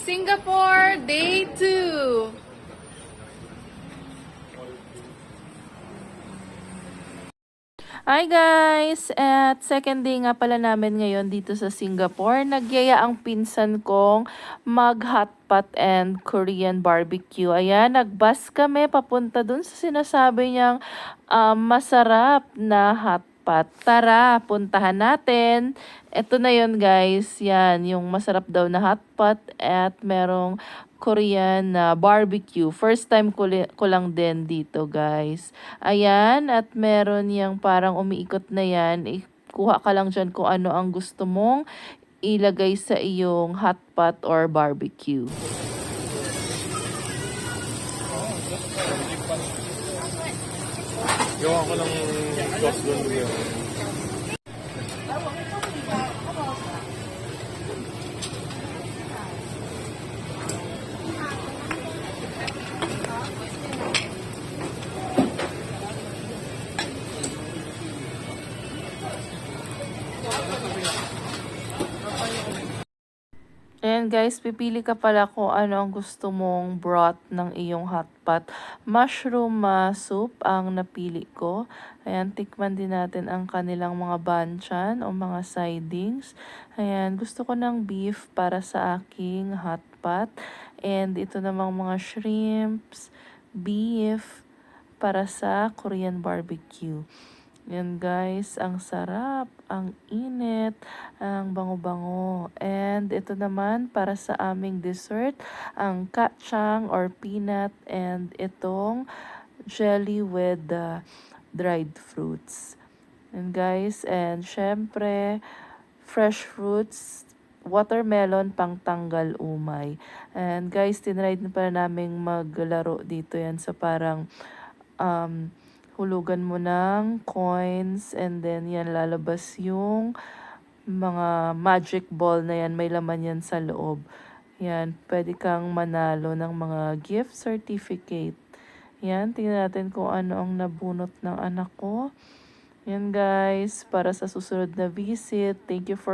Singapore Day 2. Hi guys! At second day nga pala namin ngayon dito sa Singapore. Nagyaya ang pinsan kong mag-hotpot and Korean barbecue. Ayan, nag-bus kami papunta dun sa sinasabi niyang masarap na hotpot. Tara, puntahan natin. Ito na yon guys. Yan, yung masarap daw na hotpot at merong Korean na barbecue. First time ko lang din dito guys. Ayan, at meron yung parang umiikot na yan. Kuha ka lang dyan kung ano ang gusto mong ilagay sa iyong hotpot or barbecue. Gawa ko lang sauce doon yun. Ayan guys, pipili ka pala kung ano ang gusto mong broth ng iyong hotpot. Mushroom soup ang napili ko. Ayan, tikman din natin ang kanilang mga banchan o mga sidings. Ayan, gusto ko ng beef para sa aking hotpot. And ito namang mga shrimps, beef para sa Korean barbecue. Yan guys, ang sarap, ang init, ang bango-bango. And ito naman para sa aming dessert, ang kachang or peanut and itong jelly with dried fruits. And guys, and syempre, fresh fruits, watermelon pang tanggal umay. And guys, tinride na pala naming maglaro dito yan sa parang hulugan mo ng coins and then yan lalabas yung mga magic ball na yan. May laman yan sa loob. Yan, pwede kang manalo ng mga gift certificate. Yan, tingnan natin kung ano ang nabunot ng anak ko. Yan guys, para sa susunod na visit. Thank you for